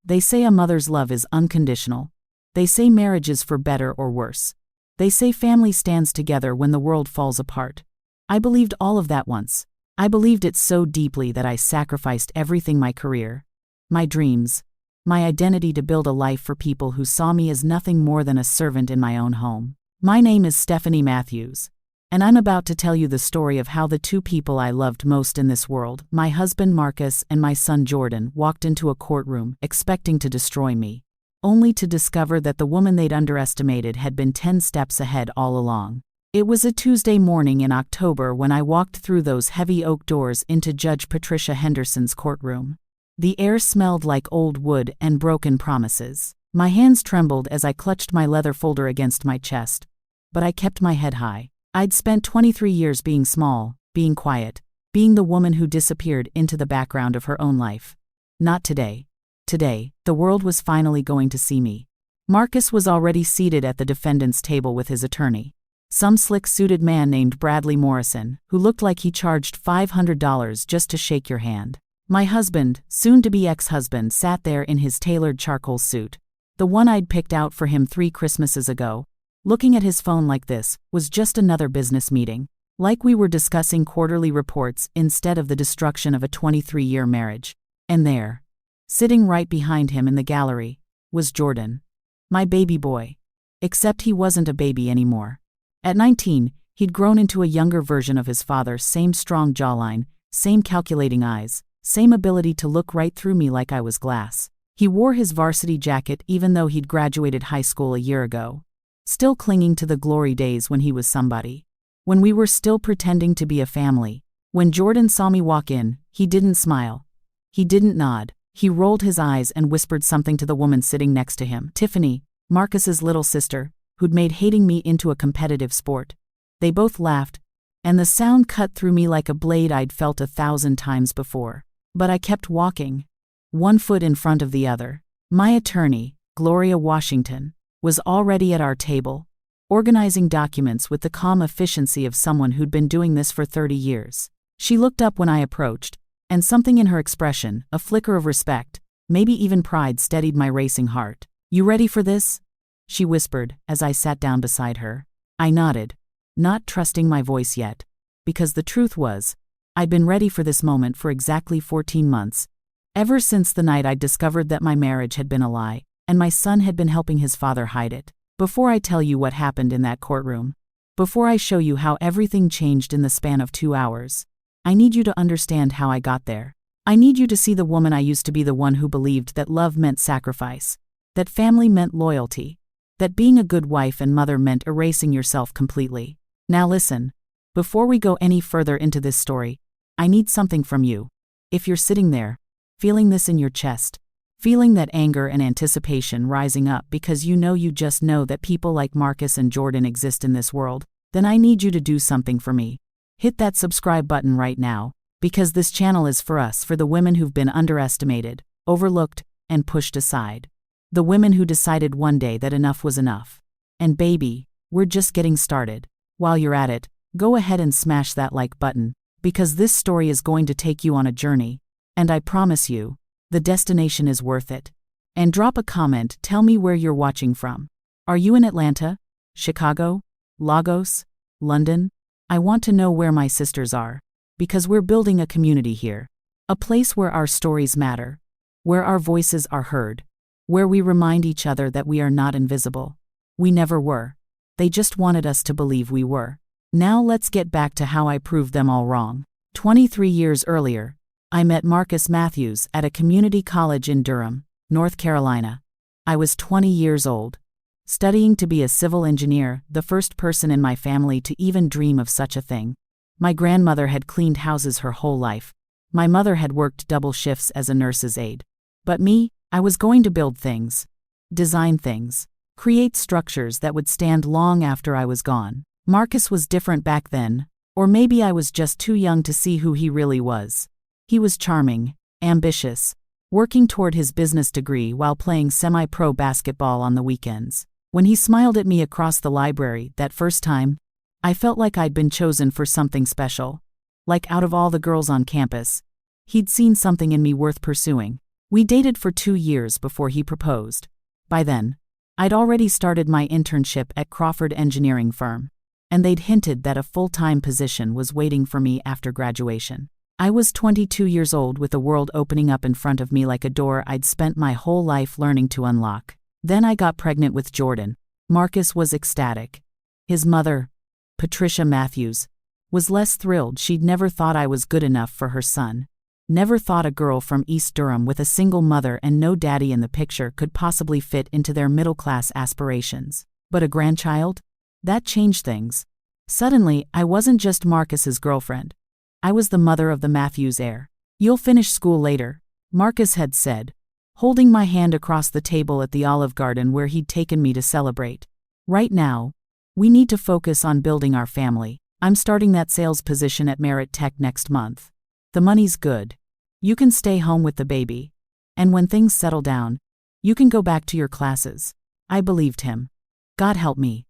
They say a mother's love is unconditional. They say marriage is for better or worse. They say family stands together when the world falls apart. I believed all of that once. I believed it so deeply that I sacrificed everything: my career, my dreams, my identity, to build a life for people who saw me as nothing more than a servant in my own home. My name is Stephanie Matthews, and I'm about to tell you the story of how the two people I loved most in this world, my husband Marcus and my son Jordan, walked into a courtroom expecting to destroy me, only to discover that the woman they'd underestimated had been 10 steps ahead all along. It was a Tuesday morning in October when I walked through those heavy oak doors into Judge Patricia Henderson's courtroom. The air smelled like old wood and broken promises. My hands trembled as I clutched my leather folder against my chest, but I kept my head high. I'd spent 23 years being small, being quiet, being the woman who disappeared into the background of her own life. Not today. Today, the world was finally going to see me. Marcus was already seated at the defendant's table with his attorney, some slick-suited man named Bradley Morrison, who looked like he charged $500 just to shake your hand. My husband, soon-to-be ex-husband, sat there in his tailored charcoal suit, the one I'd picked out for him 3 Christmases ago. Looking at his phone like this was just another business meeting, like we were discussing quarterly reports instead of the destruction of a 23-year marriage. And there, sitting right behind him in the gallery, was Jordan, my baby boy. Except he wasn't a baby anymore. At 19, he'd grown into a younger version of his father: same strong jawline, same calculating eyes, same ability to look right through me like I was glass. He wore his varsity jacket even though he'd graduated high school a year ago, still clinging to the glory days when he was somebody, when we were still pretending to be a family. When Jordan saw me walk in, he didn't smile. He didn't nod. He rolled his eyes and whispered something to the woman sitting next to him, Tiffany, Marcus's little sister, who'd made hating me into a competitive sport. They both laughed, and the sound cut through me like a blade I'd felt 1,000 times before. But I kept walking, one foot in front of the other. My attorney, Gloria Washington, was already at our table, organizing documents with the calm efficiency of someone who'd been doing this for 30 years. She looked up when I approached, and something in her expression, a flicker of respect, maybe even pride, steadied my racing heart. "You ready for this?" she whispered as I sat down beside her. I nodded, not trusting my voice yet, because the truth was, I'd been ready for this moment for exactly 14 months, ever since the night I'd discovered that my marriage had been a lie, and my son had been helping his father hide it. Before I tell you what happened in that courtroom, before I show you how everything changed in the span of 2 hours, I need you to understand how I got there. I need you to see the woman I used to be, the one who believed that love meant sacrifice, that family meant loyalty, that being a good wife and mother meant erasing yourself completely. Now listen, before we go any further into this story, I need something from you. If you're sitting there, feeling this in your chest, feeling that anger and anticipation rising up because you just know that people like Marcus and Jordan exist in this world, then I need you to do something for me. Hit that subscribe button right now, because this channel is for us, for the women who've been underestimated, overlooked, and pushed aside. The women who decided one day that enough was enough. And baby, we're just getting started. While you're at it, go ahead and smash that like button, because this story is going to take you on a journey, and I promise you, the destination is worth it. And drop a comment, tell me where you're watching from. Are you in Atlanta, Chicago, Lagos, London? I want to know where my sisters are, because we're building a community here, a place where our stories matter, where our voices are heard, where we remind each other that we are not invisible. We never were. They just wanted us to believe we were. Now let's get back to how I proved them all wrong. 23 years earlier, I met Marcus Matthews at a community college in Durham, North Carolina. I was 20 years old, studying to be a civil engineer, the first person in my family to even dream of such a thing. My grandmother had cleaned houses her whole life. My mother had worked double shifts as a nurse's aide. But me, I was going to build things, design things, create structures that would stand long after I was gone. Marcus was different back then, or maybe I was just too young to see who he really was. He was charming, ambitious, working toward his business degree while playing semi-pro basketball on the weekends. When he smiled at me across the library that first time, I felt like I'd been chosen for something special. Like out of all the girls on campus, he'd seen something in me worth pursuing. We dated for 2 years before he proposed. By then, I'd already started my internship at Crawford engineering firm, and they'd hinted that a full-time position was waiting for me after graduation. I was 22 years old with the world opening up in front of me like a door I'd spent my whole life learning to unlock. Then I got pregnant with Jordan. Marcus was ecstatic. His mother, Patricia Matthews, was less thrilled. She'd never thought I was good enough for her son. Never thought a girl from East Durham with a single mother and no daddy in the picture could possibly fit into their middle-class aspirations. But a grandchild? That changed things. Suddenly, I wasn't just Marcus's girlfriend. I was the mother of the Matthews heir. "You'll finish school later," Marcus had said, holding my hand across the table at the Olive Garden where he'd taken me to celebrate. "Right now, we need to focus on building our family. I'm starting that sales position at Merit Tech next month. The money's good. You can stay home with the baby. And when things settle down, you can go back to your classes." I believed him. God help me.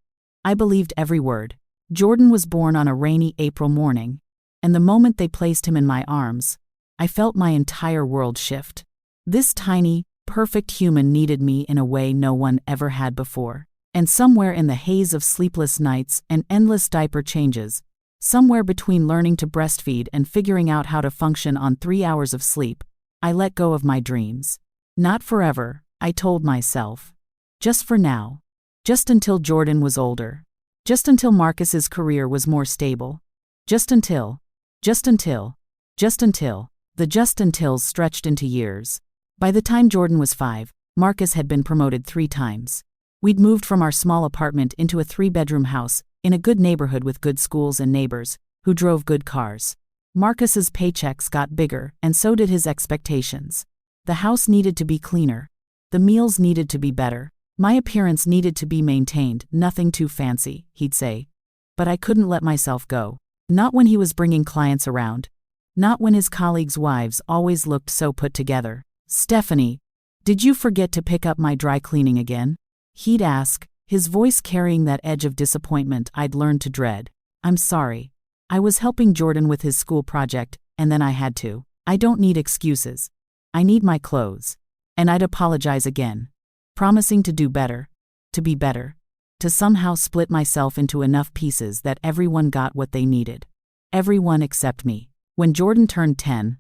I believed every word. Jordan was born on a rainy April morning, and the moment they placed him in my arms, I felt my entire world shift. This tiny, perfect human needed me in a way no one ever had before. And somewhere in the haze of sleepless nights and endless diaper changes, somewhere between learning to breastfeed and figuring out how to function on 3 hours of sleep, I let go of my dreams. Not forever, I told myself. Just for now. Just until Jordan was older. Just until Marcus's career was more stable. Just until. The just untils stretched into years. By the time Jordan was 5, Marcus had been promoted 3 times. We'd moved from our small apartment into a 3-bedroom house in a good neighborhood with good schools and neighbors who drove good cars. Marcus's paychecks got bigger, and so did his expectations. The house needed to be cleaner. The meals needed to be better. My appearance needed to be maintained, nothing too fancy, he'd say. But I couldn't let myself go. Not when he was bringing clients around. Not when his colleagues' wives always looked so put together. "Stephanie, did you forget to pick up my dry cleaning again?" he'd ask, his voice carrying that edge of disappointment I'd learned to dread. "I'm sorry. I was helping Jordan with his school project, and then I had to. I don't need excuses. I need my clothes." And I'd apologize again, promising to do better, to be better, to somehow split myself into enough pieces that everyone got what they needed. Everyone except me. When Jordan turned 10,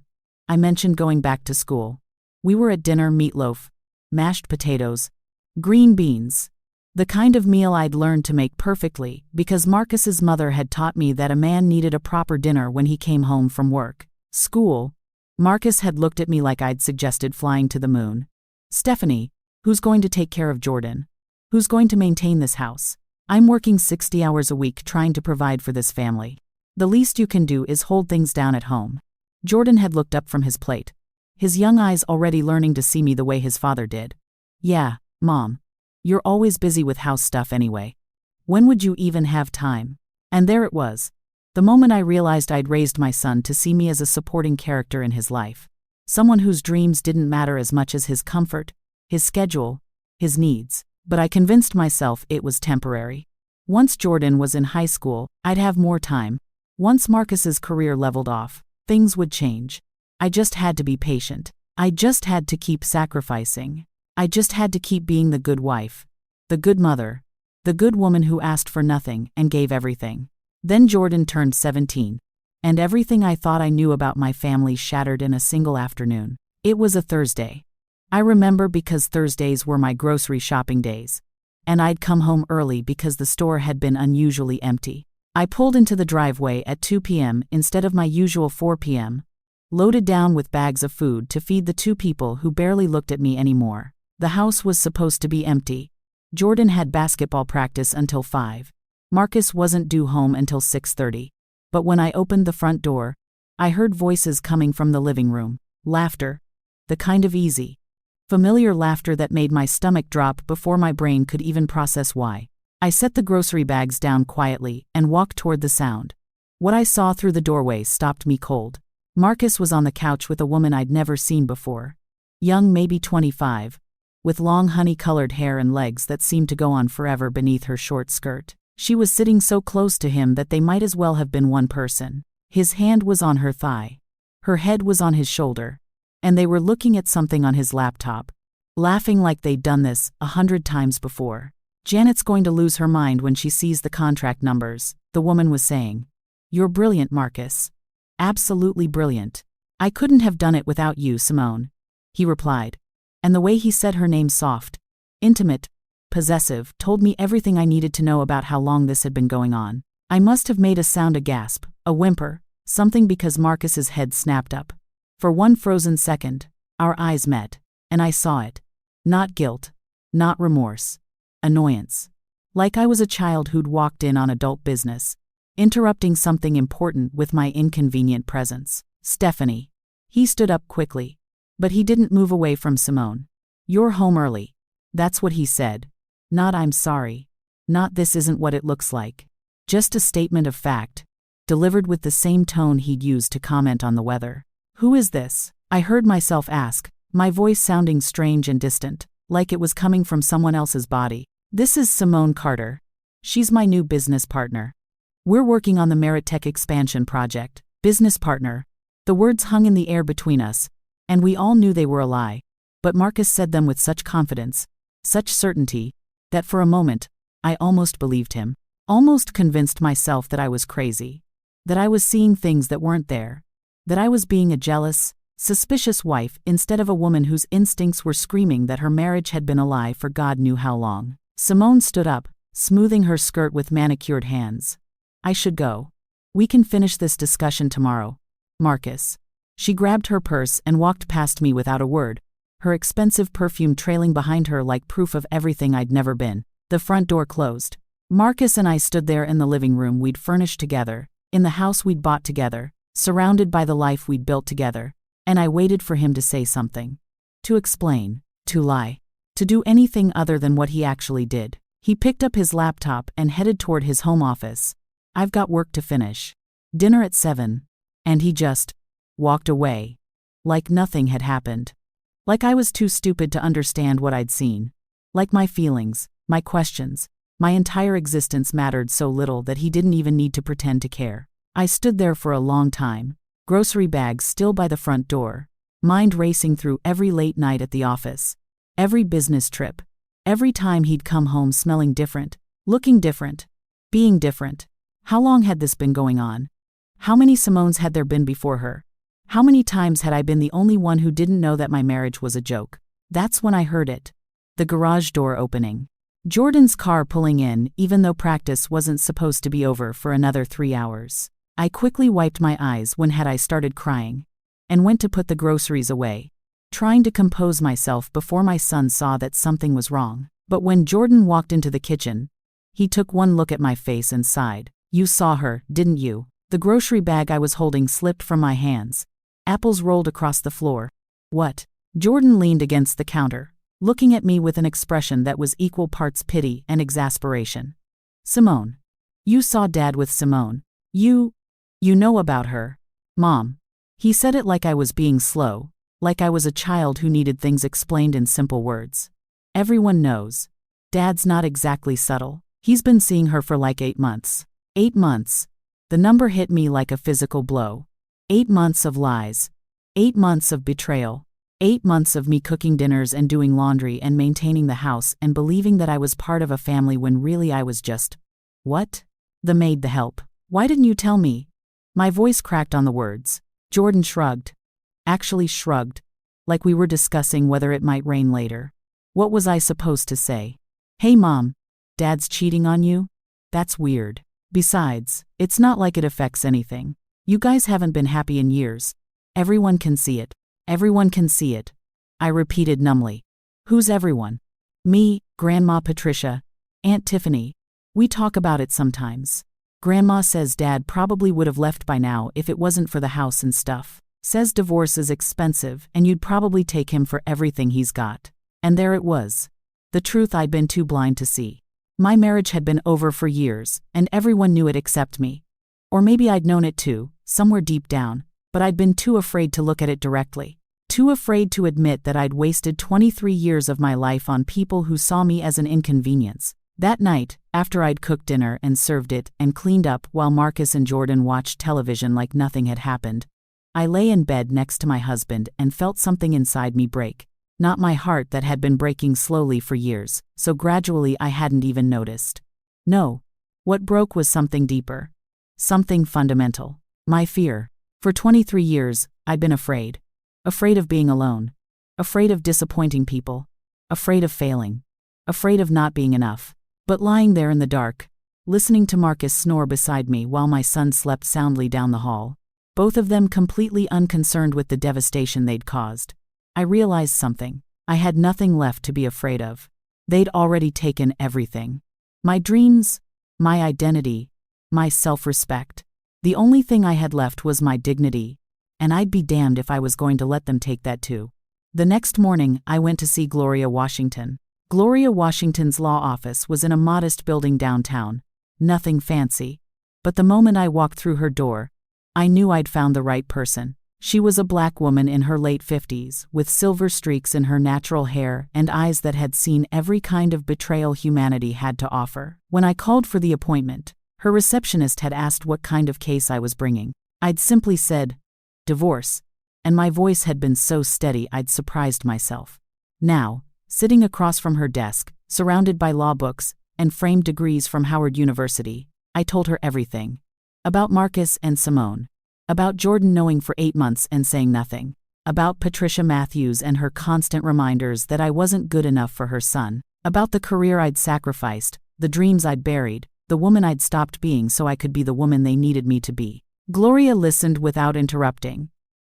I mentioned going back to school. We were at dinner: meatloaf, mashed potatoes, green beans. The kind of meal I'd learned to make perfectly because Marcus's mother had taught me that a man needed a proper dinner when he came home from work. School. Marcus had looked at me like I'd suggested flying to the moon. "Stephanie, who's going to take care of Jordan? Who's going to maintain this house? I'm working 60 hours a week trying to provide for this family. The least you can do is hold things down at home." Jordan had looked up from his plate, his young eyes already learning to see me the way his father did. "Yeah, Mom. You're always busy with house stuff anyway. When would you even have time?" And there it was. The moment I realized I'd raised my son to see me as a supporting character in his life. Someone whose dreams didn't matter as much as his comfort, his schedule, his needs. But I convinced myself it was temporary. Once Jordan was in high school, I'd have more time. Once Marcus's career leveled off, things would change. I just had to be patient. I just had to keep sacrificing. I just had to keep being the good wife, the good mother, the good woman who asked for nothing and gave everything. Then Jordan turned 17, and everything I thought I knew about my family shattered in a single afternoon. It was a Thursday. I remember because Thursdays were my grocery shopping days, and I'd come home early because the store had been unusually empty. I pulled into the driveway at 2 p.m. instead of my usual 4 p.m., loaded down with bags of food to feed the 2 people who barely looked at me anymore. The house was supposed to be empty. Jordan had basketball practice until 5. Marcus wasn't due home until 6:30. But when I opened the front door, I heard voices coming from the living room. Laughter. The kind of easy, familiar laughter that made my stomach drop before my brain could even process why. I set the grocery bags down quietly and walked toward the sound. What I saw through the doorway stopped me cold. Marcus was on the couch with a woman I'd never seen before. Young, maybe 25. With long honey-colored hair and legs that seemed to go on forever beneath her short skirt. She was sitting so close to him that they might as well have been one person. His hand was on her thigh. Her head was on his shoulder. and they were looking at something on his laptop, laughing like they'd done this 100 times before. Janet's going to lose her mind when she sees the contract numbers, the woman was saying. You're brilliant, Marcus. Absolutely brilliant. I couldn't have done it without you, Simone, he replied. And the way he said her name, soft, intimate, possessive, told me everything I needed to know about how long this had been going on. I must have made a sound, a gasp, a whimper, something, because Marcus's head snapped up. For one frozen second, our eyes met, and I saw it. Not guilt, not remorse. Annoyance. Like I was a child who'd walked in on adult business, interrupting something important with my inconvenient presence. Stephanie. He stood up quickly, but he didn't move away from Simone. You're home early. That's what he said. Not I'm sorry. Not this isn't what it looks like. Just a statement of fact, delivered with the same tone he'd used to comment on the weather. Who is this? I heard myself ask, my voice sounding strange and distant, like it was coming from someone else's body. This is Simone Carter. She's my new business partner. We're working on the Meritech expansion project. Business partner. The words hung in the air between us, and we all knew they were a lie. But Marcus said them with such confidence, such certainty, that for a moment, I almost believed him. Almost convinced myself that I was crazy. That I was seeing things that weren't there. That I was being a jealous, suspicious wife instead of a woman whose instincts were screaming that her marriage had been a lie for God knew how long. Simone stood up, smoothing her skirt with manicured hands. I should go. We can finish this discussion tomorrow, Marcus. She grabbed her purse and walked past me without a word, her expensive perfume trailing behind her like proof of everything I'd never been. The front door closed. Marcus and I stood there in the living room we'd furnished together, in the house we'd bought together, surrounded by the life we'd built together, and I waited for him to say something. To explain, to lie, to do anything other than what he actually did. He picked up his laptop and headed toward his home office. I've got work to finish. Dinner at 7. And he just walked away. Like nothing had happened. Like I was too stupid to understand what I'd seen. Like my feelings, my questions, my entire existence mattered so little that he didn't even need to pretend to care. I stood there for a long time, grocery bags still by the front door, mind racing through every late night at the office, every business trip, every time he'd come home smelling different, looking different, being different. How long had this been going on? How many Simones had there been before her? How many times had I been the only one who didn't know that my marriage was a joke? That's when I heard it. The garage door opening. Jordan's car pulling in, even though practice wasn't supposed to be over for another 3 hours. I quickly wiped my eyes when had I started crying, and went to put the groceries away, trying to compose myself before my son saw that something was wrong. But when Jordan walked into the kitchen, he took one look at my face and sighed. You saw her, didn't you? The grocery bag I was holding slipped from my hands. Apples rolled across the floor. What? Jordan leaned against the counter, looking at me with an expression that was equal parts pity and exasperation. Simone. You saw Dad with Simone. You know about her. Mom. He said it like I was being slow, like I was a child who needed things explained in simple words. Everyone knows. Dad's not exactly subtle. He's been seeing her for like 8 months. 8 months. The number hit me like a physical blow. 8 months of lies. 8 months of betrayal. 8 months of me cooking dinners and doing laundry and maintaining the house and believing that I was part of a family when really I was just... What? The maid, the help. Why didn't you tell me? My voice cracked on the words. Jordan shrugged. Actually shrugged. Like we were discussing whether it might rain later. What was I supposed to say? Hey Mom, Dad's cheating on you? That's weird. Besides, it's not like it affects anything. You guys haven't been happy in years. Everyone can see it. Everyone can see it. I repeated numbly. Who's everyone? Me, Grandma Patricia, Aunt Tiffany. We talk about it sometimes. Grandma says Dad probably would have left by now if it wasn't for the house and stuff. Says divorce is expensive and you'd probably take him for everything he's got. And there it was. The truth I'd been too blind to see. My marriage had been over for years, and everyone knew it except me. Or maybe I'd known it too, somewhere deep down, but I'd been too afraid to look at it directly. Too afraid to admit that I'd wasted 23 years of my life on people who saw me as an inconvenience. That night, after I'd cooked dinner and served it and cleaned up while Marcus and Jordan watched television like nothing had happened, I lay in bed next to my husband and felt something inside me break. Not my heart that had been breaking slowly for years, so gradually I hadn't even noticed. No. What broke was something deeper. Something fundamental. My fear. For 23 years, I'd been afraid. Afraid of being alone. Afraid of disappointing people. Afraid of failing. Afraid of not being enough. But lying there in the dark, listening to Marcus snore beside me while my son slept soundly down the hall, both of them completely unconcerned with the devastation they'd caused, I realized something. I had nothing left to be afraid of. They'd already taken everything. My dreams, my identity, my self-respect. The only thing I had left was my dignity, and I'd be damned if I was going to let them take that too. The next morning, I went to see Gloria Washington. Gloria Washington's law office was in a modest building downtown, nothing fancy. But the moment I walked through her door, I knew I'd found the right person. She was a black woman in her late 50s, with silver streaks in her natural hair and eyes that had seen every kind of betrayal humanity had to offer. When I called for the appointment, her receptionist had asked what kind of case I was bringing. I'd simply said, divorce, and my voice had been so steady I'd surprised myself. Now, sitting across from her desk, surrounded by law books and framed degrees from Howard University, I told her everything. About Marcus and Simone. About Jordan knowing for 8 months and saying nothing. About Patricia Matthews and her constant reminders that I wasn't good enough for her son. About the career I'd sacrificed, the dreams I'd buried, the woman I'd stopped being so I could be the woman they needed me to be. Gloria listened without interrupting,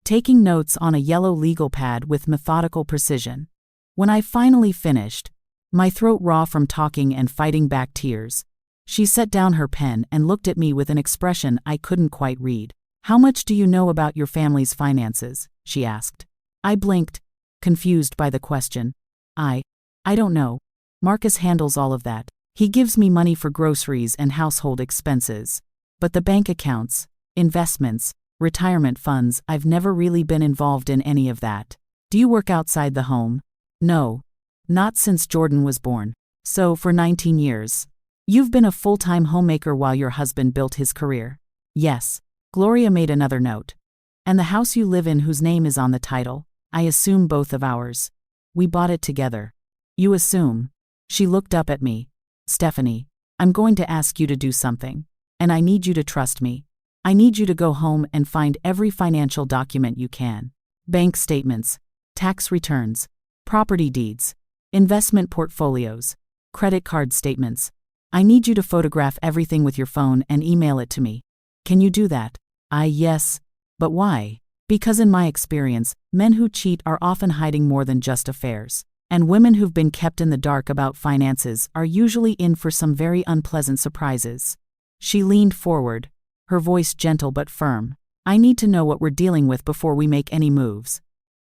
taking notes on a yellow legal pad with methodical precision. When I finally finished, my throat raw from talking and fighting back tears, she set down her pen and looked at me with an expression I couldn't quite read. How much do you know about your family's finances? She asked. I blinked, confused by the question. I don't know. Marcus handles all of that. He gives me money for groceries and household expenses. But the bank accounts, investments, retirement funds, I've never really been involved in any of that. Do you work outside the home? No. Not since Jordan was born. So, for 19 years. You've been a full-time homemaker while your husband built his career. Yes. Gloria made another note. And the house you live in whose name is on the title, I assume both of ours. We bought it together. You assume. She looked up at me. Stephanie, I'm going to ask you to do something. And I need you to trust me. I need you to go home and find every financial document you can. Bank statements, tax returns, property deeds, investment portfolios, credit card statements. I need you to photograph everything with your phone and email it to me. Can you do that? Yes. But why? Because in my experience, men who cheat are often hiding more than just affairs. And women who've been kept in the dark about finances are usually in for some very unpleasant surprises. She leaned forward, her voice gentle but firm. I need to know what we're dealing with before we make any moves.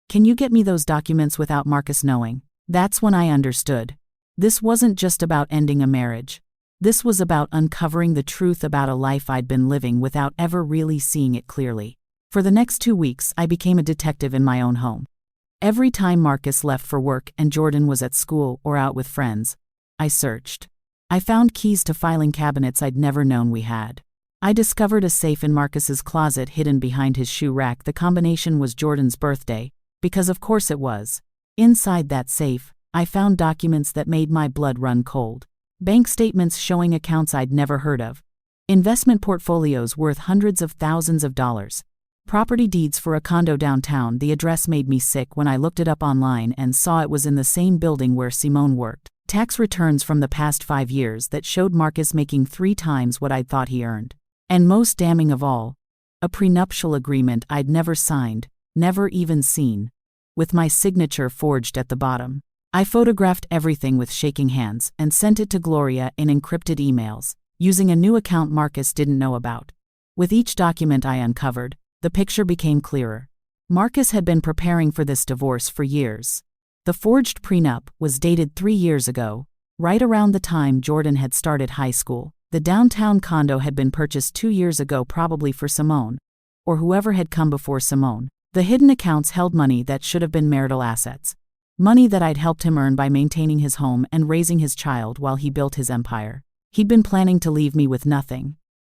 Can you get me those documents without Marcus knowing? That's when I understood. This wasn't just about ending a marriage. This was about uncovering the truth about a life I'd been living without ever really seeing it clearly. For the next 2 weeks, I became a detective in my own home. Every time Marcus left for work and Jordan was at school or out with friends, I searched. I found keys to filing cabinets I'd never known we had. I discovered a safe in Marcus's closet hidden behind his shoe rack. The combination was Jordan's birthday, because of course it was. Inside that safe, I found documents that made my blood run cold. Bank statements showing accounts I'd never heard of. Investment portfolios worth hundreds of thousands of dollars. Property deeds for a condo downtown. The address made me sick when I looked it up online and saw it was in the same building where Simone worked. Tax returns from the past 5 years that showed Marcus making 3 times what I'd thought he earned. And most damning of all, a prenuptial agreement I'd never signed, never even seen, with my signature forged at the bottom. I photographed everything with shaking hands and sent it to Gloria in encrypted emails, using a new account Marcus didn't know about. With each document I uncovered, the picture became clearer. Marcus had been preparing for this divorce for years. The forged prenup was dated 3 years ago, right around the time Jordan had started high school. The downtown condo had been purchased 2 years ago, probably for Simone, or whoever had come before Simone. The hidden accounts held money that should have been marital assets. Money that I'd helped him earn by maintaining his home and raising his child while he built his empire. He'd been planning to leave me with nothing.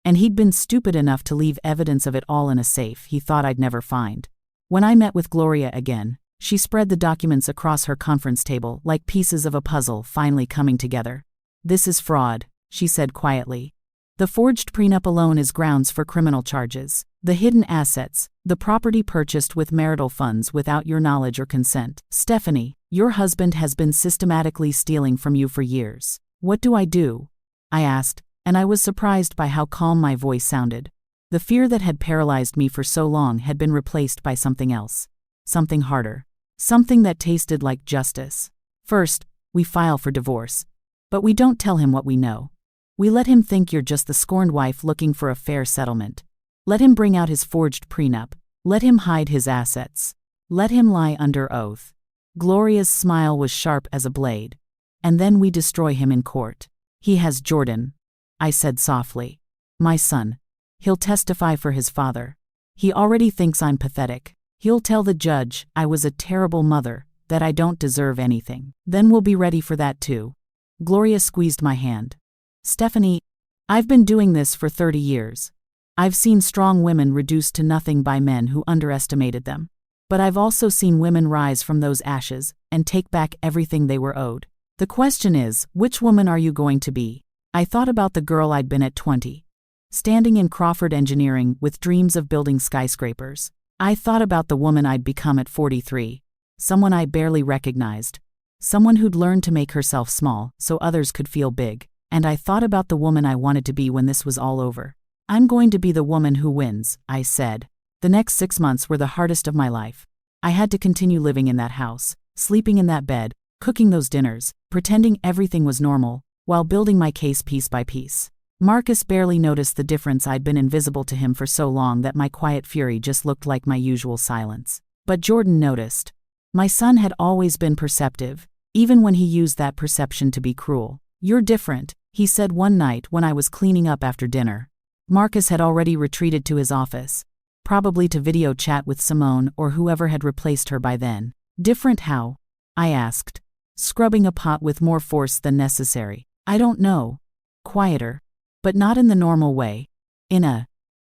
And he'd been stupid enough to leave evidence of it all in a safe he thought I'd never find. When I met with Gloria again, she spread the documents across her conference table like pieces of a puzzle finally coming together. "This is fraud," she said quietly. "The forged prenup alone is grounds for criminal charges. The hidden assets, the property purchased with marital funds without your knowledge or consent. Stephanie, your husband has been systematically stealing from you for years. What do I do?" I asked, and I was surprised by how calm my voice sounded. The fear that had paralyzed me for so long had been replaced by something else. Something harder. Something that tasted like justice. "First, we file for divorce. But we don't tell him what we know. We let him think you're just the scorned wife looking for a fair settlement. Let him bring out his forged prenup. Let him hide his assets. Let him lie under oath." Gloria's smile was sharp as a blade. "And then we destroy him in court. He has Jordan," I said softly. "My son. He'll testify for his father. He already thinks I'm pathetic. He'll tell the judge I was a terrible mother, that I don't deserve anything. Then we'll be ready for that too." Gloria squeezed my hand. "Stephanie, I've been doing this for 30 years. I've seen strong women reduced to nothing by men who underestimated them. But I've also seen women rise from those ashes and take back everything they were owed. The question is, which woman are you going to be?" I thought about the girl I'd been at 20. Standing in Crawford Engineering with dreams of building skyscrapers. I thought about the woman I'd become at 43. Someone I barely recognized. Someone who'd learned to make herself small so others could feel big. And I thought about the woman I wanted to be when this was all over. "I'm going to be the woman who wins," I said. The next 6 months were the hardest of my life. I had to continue living in that house, sleeping in that bed, cooking those dinners, pretending everything was normal, while building my case piece by piece. Marcus barely noticed the difference. I'd been invisible to him for so long that my quiet fury just looked like my usual silence. But Jordan noticed. My son had always been perceptive, even when he used that perception to be cruel. "You're different," he said one night when I was cleaning up after dinner. Marcus had already retreated to his office, probably to video chat with Simone or whoever had replaced her by then. "Different how?" I asked, scrubbing a pot with more force than necessary. "I don't know. Quieter. But not in the normal way.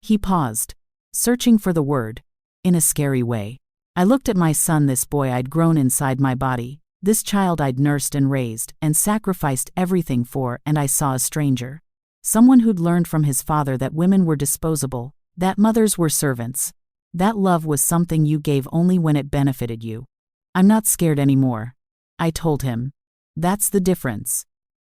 He paused, searching for the word. "In a scary way." I looked at my son, this boy I'd grown inside my body, this child I'd nursed and raised and sacrificed everything for, and I saw a stranger. Someone who'd learned from his father that women were disposable, that mothers were servants. That love was something you gave only when it benefited you. "I'm not scared anymore," I told him. "That's the difference."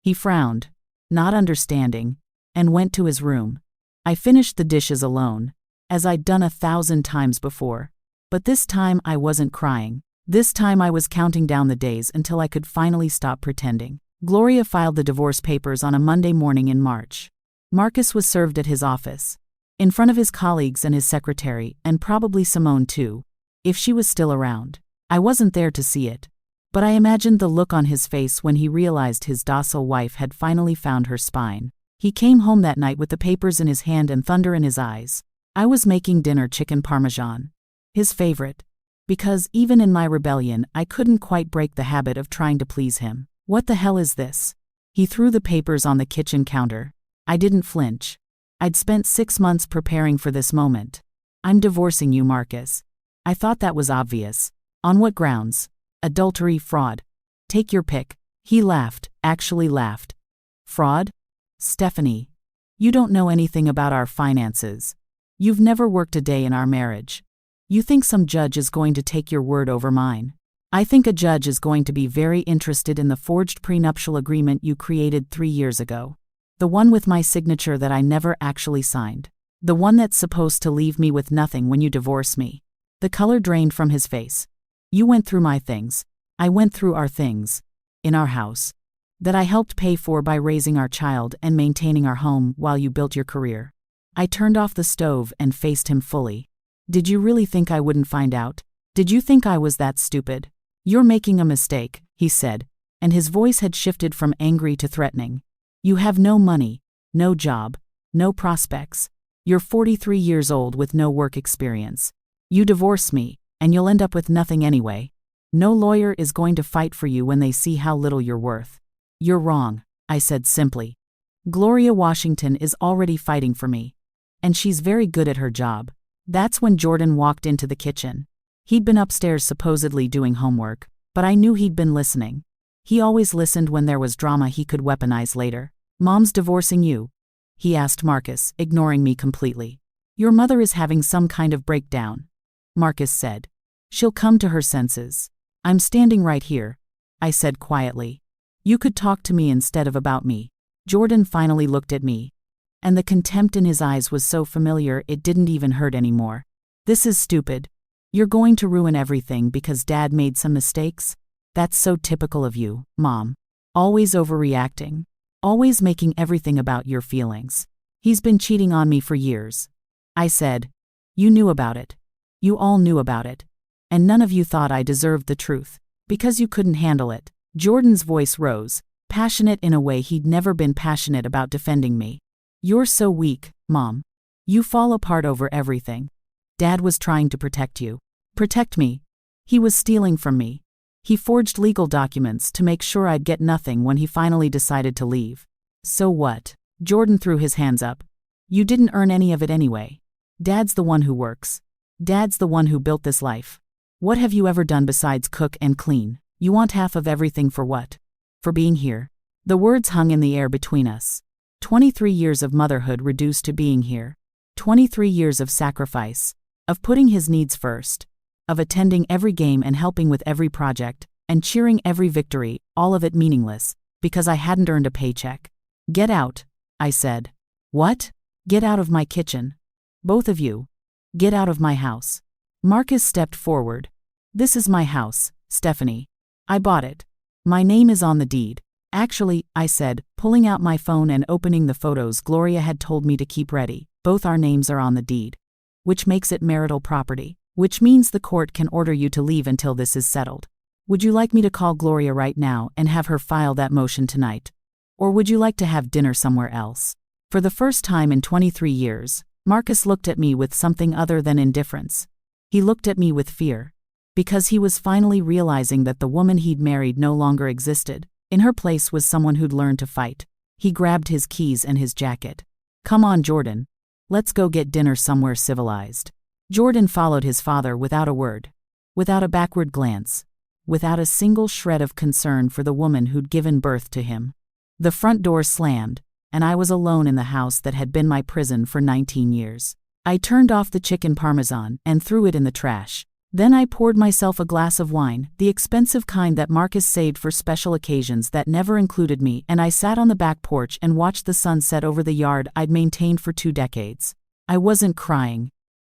He frowned, not understanding, and went to his room. I finished the dishes alone, as I'd done 1,000 times before. But this time I wasn't crying. This time I was counting down the days until I could finally stop pretending. Gloria filed the divorce papers on a Monday morning in March. Marcus was served at his office, in front of his colleagues and his secretary, and probably Simone too, if she was still around. I wasn't there to see it, but I imagined the look on his face when he realized his docile wife had finally found her spine. He came home that night with the papers in his hand and thunder in his eyes. I was making dinner chicken parmesan, his favorite, because even in my rebellion I couldn't quite break the habit of trying to please him. "What the hell is this?" He threw the papers on the kitchen counter. I didn't flinch. I'd spent 6 months preparing for this moment. "I'm divorcing you, Marcus." I thought that was obvious. "On what grounds?" "Adultery, fraud. Take your pick." He laughed, actually laughed. "Fraud? Stephanie, you don't know anything about our finances. You've never worked a day in our marriage. You think some judge is going to take your word over mine. I think a judge is going to be very interested in the forged prenuptial agreement you created 3 years ago. The one with my signature that I never actually signed. The one that's supposed to leave me with nothing when you divorce me." The color drained from his face. "You went through my things. I went through our things. In our house. That I helped pay for by raising our child and maintaining our home while you built your career." I turned off the stove and faced him fully. "Did you really think I wouldn't find out? Did you think I was that stupid?" "You're making a mistake," he said, and his voice had shifted from angry to threatening. "You have no money, no job, no prospects. You're 43 years old with no work experience. You divorce me, and you'll end up with nothing anyway. No lawyer is going to fight for you when they see how little you're worth." "You're wrong," I said simply. "Gloria Washington is already fighting for me. and she's very good at her job. That's when Jordan walked into the kitchen. He'd been upstairs supposedly doing homework, but I knew he'd been listening. He always listened when there was drama he could weaponize later. "Mom's divorcing you?" he asked Marcus, ignoring me completely. "Your mother is having some kind of breakdown," Marcus said. "She'll come to her senses." "I'm standing right here," I said quietly. "You could talk to me instead of about me." Jordan finally looked at me, and the contempt in his eyes was so familiar it didn't even hurt anymore. "This is stupid. You're going to ruin everything because Dad made some mistakes? That's so typical of you, Mom. Always overreacting. Always making everything about your feelings. He's been cheating on me for years," I said. "You knew about it. You all knew about it. And none of you thought I deserved the truth, because you couldn't handle it." Jordan's voice rose, passionate in a way he'd never been passionate about defending me. "You're so weak, Mom. You fall apart over everything. Dad was trying to protect you. Protect me. He was stealing from me. He forged legal documents to make sure I'd get nothing when he finally decided to leave. So what?" Jordan threw his hands up. "You didn't earn any of it anyway. Dad's the one who works. Dad's the one who built this life. What have you ever done besides cook and clean? You want half of everything for what? For being here?" The words hung in the air between us. 23 years of motherhood reduced to being here. 23 years of sacrifice. Of putting his needs first. Of attending every game and helping with every project, and cheering every victory, all of it meaningless, because I hadn't earned a paycheck. "Get out," I said. "What?" "Get out of my kitchen. Both of you. Get out of my house." Marcus stepped forward. "This is my house, Stephanie. I bought it. My name is on the deed." "Actually," I said, pulling out my phone and opening the photos Gloria had told me to keep ready, "both our names are on the deed. Which makes it marital property. Which means the court can order you to leave until this is settled. Would you like me to call Gloria right now and have her file that motion tonight? Or would you like to have dinner somewhere else?" For the first time in 23 years, Marcus looked at me with something other than indifference. He looked at me with fear. Because he was finally realizing that the woman he'd married no longer existed. In her place was someone who'd learned to fight. He grabbed his keys and his jacket. "Come on, Jordan. Let's go get dinner somewhere civilized." Jordan followed his father without a word. Without a backward glance. Without a single shred of concern for the woman who'd given birth to him. The front door slammed, and I was alone in the house that had been my prison for 19 years. I turned off the chicken parmesan and threw it in the trash. Then I poured myself a glass of wine, the expensive kind that Marcus saved for special occasions that never included me, and I sat on the back porch and watched the sun set over the yard I'd maintained for 2 decades. I wasn't crying.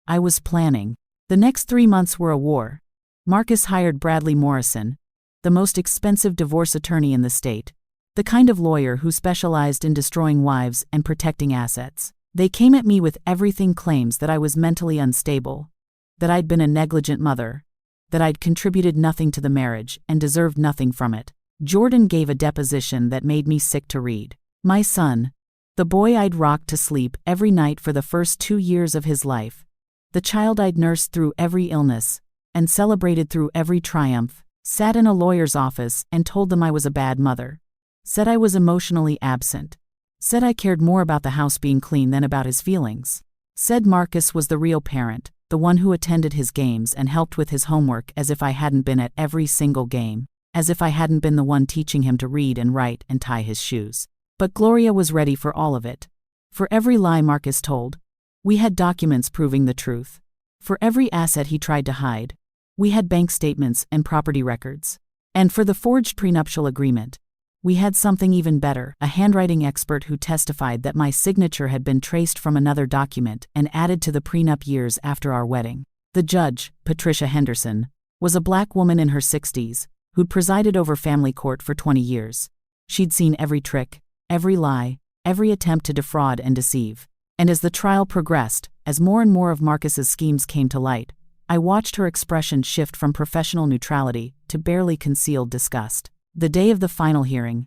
I was planning. The next 3 months were a war. Marcus hired Bradley Morrison, the most expensive divorce attorney in the state, the kind of lawyer who specialized in destroying wives and protecting assets. They came at me with everything claims that I was mentally unstable, that I'd been a negligent mother, that I'd contributed nothing to the marriage and deserved nothing from it. Jordan gave a deposition that made me sick to read. My son, the boy I'd rocked to sleep every night for the first 2 years of his life, the child I'd nursed through every illness and celebrated through every triumph, sat in a lawyer's office and told them I was a bad mother. Said I was emotionally absent. Said I cared more about the house being clean than about his feelings. Said Marcus was the real parent, the one who attended his games and helped with his homework, as if I hadn't been at every single game, as if I hadn't been the one teaching him to read and write and tie his shoes. But Gloria was ready for all of it. For every lie Marcus told, we had documents proving the truth. For every asset he tried to hide, we had bank statements and property records. And for the forged prenuptial agreement, we had something even better, a handwriting expert who testified that my signature had been traced from another document and added to the prenup years after our wedding. The judge, Patricia Henderson, was a black woman in her 60s, who'd presided over family court for 20 years. She'd seen every trick, every lie, every attempt to defraud and deceive. And as the trial progressed, as more and more of Marcus's schemes came to light, I watched her expression shift from professional neutrality to barely concealed disgust. The day of the final hearing,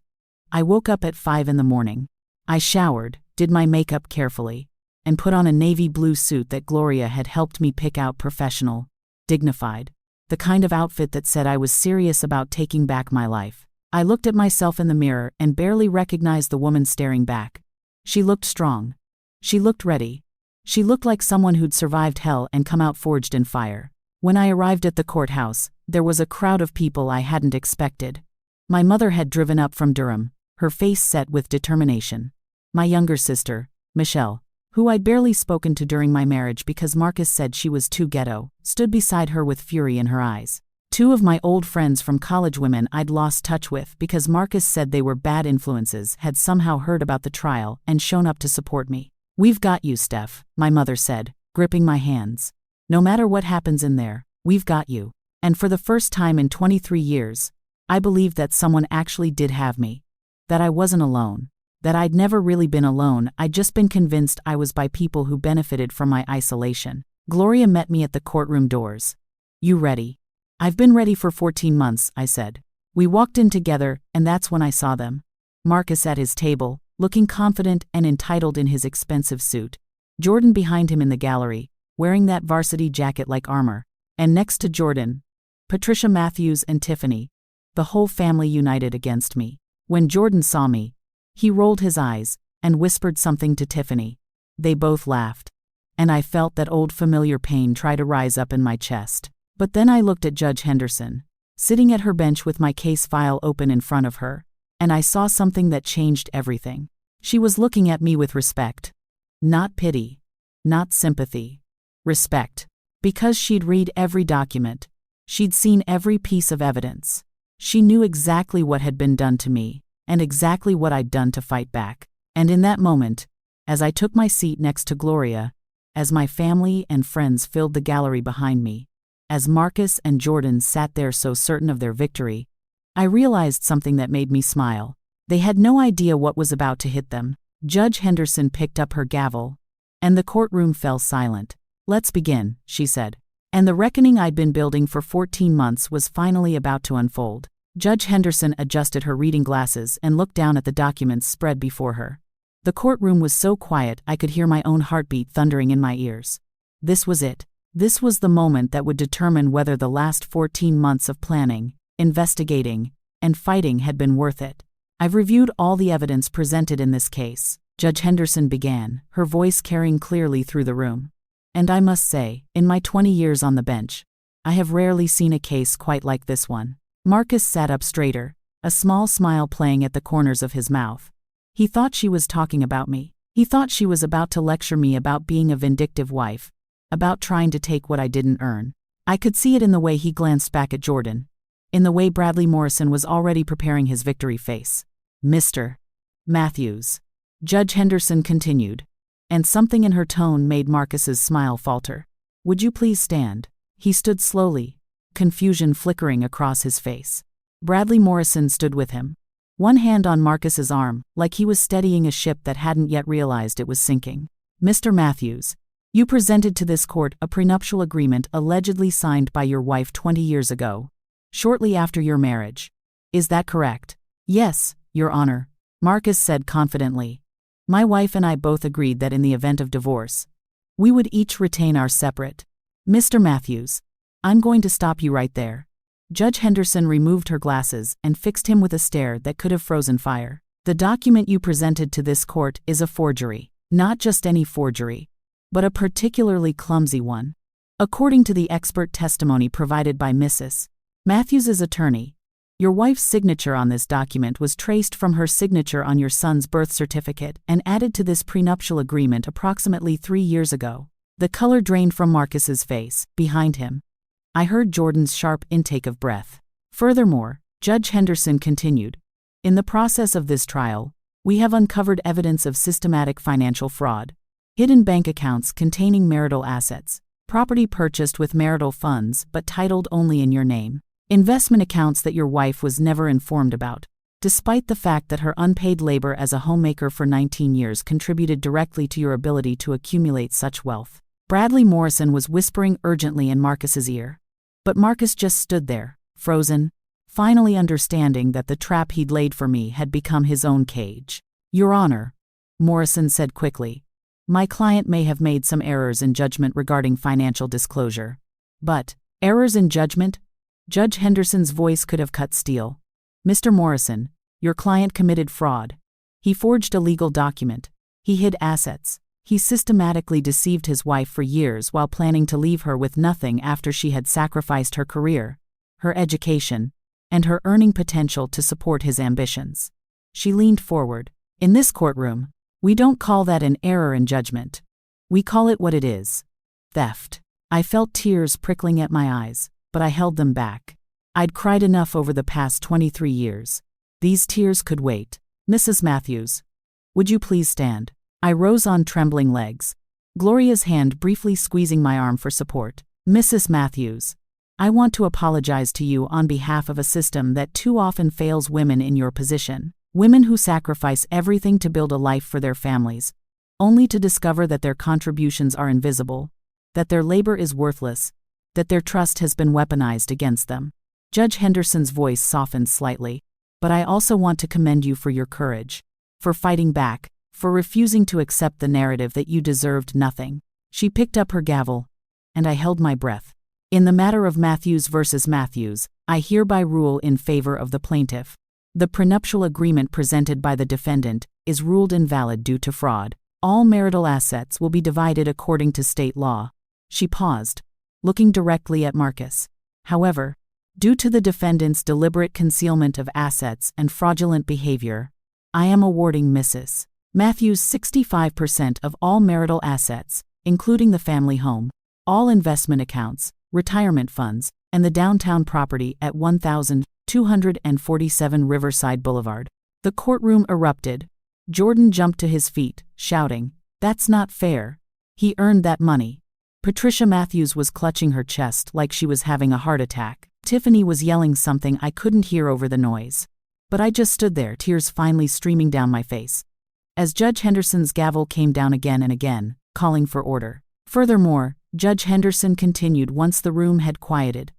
I woke up at 5 in the morning. I showered, did my makeup carefully, and put on a navy blue suit that Gloria had helped me pick out, professional, dignified, the kind of outfit that said I was serious about taking back my life. I looked at myself in the mirror and barely recognized the woman staring back. She looked strong. She looked ready. She looked like someone who'd survived hell and come out forged in fire. When I arrived at the courthouse, there was a crowd of people I hadn't expected. My mother had driven up from Durham, her face set with determination. My younger sister, Michelle, who I'd barely spoken to during my marriage because Marcus said she was too ghetto, stood beside her with fury in her eyes. 2 of my old friends from college, women I'd lost touch with because Marcus said they were bad influences, had somehow heard about the trial and shown up to support me. "We've got you, Steph," my mother said, gripping my hands. "No matter what happens in there, we've got you." And for the first time in 23 years, I believed that someone actually did have me. That I wasn't alone. That I'd never really been alone, I'd just been convinced I was by people who benefited from my isolation. Gloria met me at the courtroom doors. "You ready?" "I've been ready for 14 months, I said. We walked in together, and that's when I saw them. Marcus at his table, looking confident and entitled in his expensive suit. Jordan behind him in the gallery, wearing that varsity jacket like armor. And next to Jordan, Patricia, Matthews, and Tiffany. The whole family united against me. When Jordan saw me, he rolled his eyes and whispered something to Tiffany. They both laughed. And I felt that old familiar pain try to rise up in my chest. But then I looked at Judge Henderson, sitting at her bench with my case file open in front of her, and I saw something that changed everything. She was looking at me with respect. Not pity. Not sympathy. Respect. Because she'd read every document. She'd seen every piece of evidence. She knew exactly what had been done to me, and exactly what I'd done to fight back. And in that moment, as I took my seat next to Gloria, as my family and friends filled the gallery behind me, as Marcus and Jordan sat there so certain of their victory, I realized something that made me smile. They had no idea what was about to hit them. Judge Henderson picked up her gavel, and the courtroom fell silent. "Let's begin," she said. And the reckoning I'd been building for 14 months was finally about to unfold. Judge Henderson adjusted her reading glasses and looked down at the documents spread before her. The courtroom was so quiet I could hear my own heartbeat thundering in my ears. This was it. This was the moment that would determine whether the last 14 months of planning, investigating, and fighting had been worth it. "I've reviewed all the evidence presented in this case," Judge Henderson began, her voice carrying clearly through the room. "And I must say, in my 20 years on the bench, I have rarely seen a case quite like this one." Marcus sat up straighter, a small smile playing at the corners of his mouth. He thought she was talking about me. He thought she was about to lecture me about being a vindictive wife, about trying to take what I didn't earn. I could see it in the way he glanced back at Jordan, in the way Bradley Morrison was already preparing his victory face. "Mr. Matthews," Judge Henderson continued, and something in her tone made Marcus's smile falter. "Would you please stand?" He stood slowly, confusion flickering across his face. Bradley Morrison stood with him, one hand on Marcus's arm, like he was steadying a ship that hadn't yet realized it was sinking. "Mr. Matthews, you presented to this court a prenuptial agreement allegedly signed by your wife 20 years ago, shortly after your marriage. Is that correct?" "Yes, Your Honor," Marcus said confidently. "My wife and I both agreed that in the event of divorce, we would each retain our separate." "Mr. Matthews, I'm going to stop you right there." Judge Henderson removed her glasses and fixed him with a stare that could have frozen fire. "The document you presented to this court is a forgery. Not just any forgery, but a particularly clumsy one. According to the expert testimony provided by Mrs. Matthews's attorney, your wife's signature on this document was traced from her signature on your son's birth certificate and added to this prenuptial agreement approximately 3 years ago." The color drained from Marcus's face, behind him. I heard Jordan's sharp intake of breath. "Furthermore," Judge Henderson continued, "in the process of this trial, we have uncovered evidence of systematic financial fraud. Hidden bank accounts containing marital assets, property purchased with marital funds but titled only in your name, investment accounts that your wife was never informed about, despite the fact that her unpaid labor as a homemaker for 19 years contributed directly to your ability to accumulate such wealth." Bradley Morrison was whispering urgently in Marcus's ear. But Marcus just stood there, frozen, finally understanding that the trap he'd laid for me had become his own cage. "Your Honor," Morrison said quickly, "my client may have made some errors in judgment regarding financial disclosure. But, errors in judgment?" Judge Henderson's voice could have cut steel. "Mr. Morrison, your client committed fraud. He forged a legal document. He hid assets. He systematically deceived his wife for years while planning to leave her with nothing after she had sacrificed her career, her education, and her earning potential to support his ambitions. She leaned forward. In this courtroom, we don't call that an error in judgment. We call it what it is: theft. I felt tears prickling at my eyes, but I held them back. I'd cried enough over the past 23 years. These tears could wait. Mrs. Matthews, would you please stand? I rose on trembling legs, Gloria's hand briefly squeezing my arm for support. Mrs. Matthews, I want to apologize to you on behalf of a system that too often fails women in your position. Women who sacrifice everything to build a life for their families, only to discover that their contributions are invisible, that their labor is worthless, that their trust has been weaponized against them. Judge Henderson's voice softened slightly. But I also want to commend you for your courage, for fighting back, for refusing to accept the narrative that you deserved nothing. She picked up her gavel, and I held my breath. In the matter of Matthews versus Matthews, I hereby rule in favor of the plaintiff. The prenuptial agreement presented by the defendant is ruled invalid due to fraud. All marital assets will be divided according to state law. She paused, looking directly at Marcus. However, due to the defendant's deliberate concealment of assets and fraudulent behavior, I am awarding Mrs. Matthews 65% of all marital assets, including the family home, all investment accounts, retirement funds, and the downtown property at 1247 Riverside Boulevard. The courtroom erupted. Jordan jumped to his feet, shouting, "That's not fair. He earned that money." Patricia Matthews was clutching her chest like she was having a heart attack. Tiffany was yelling something I couldn't hear over the noise. But I just stood there, tears finally streaming down my face, as Judge Henderson's gavel came down again and again, calling for order. Furthermore, Judge Henderson continued once the room had quieted.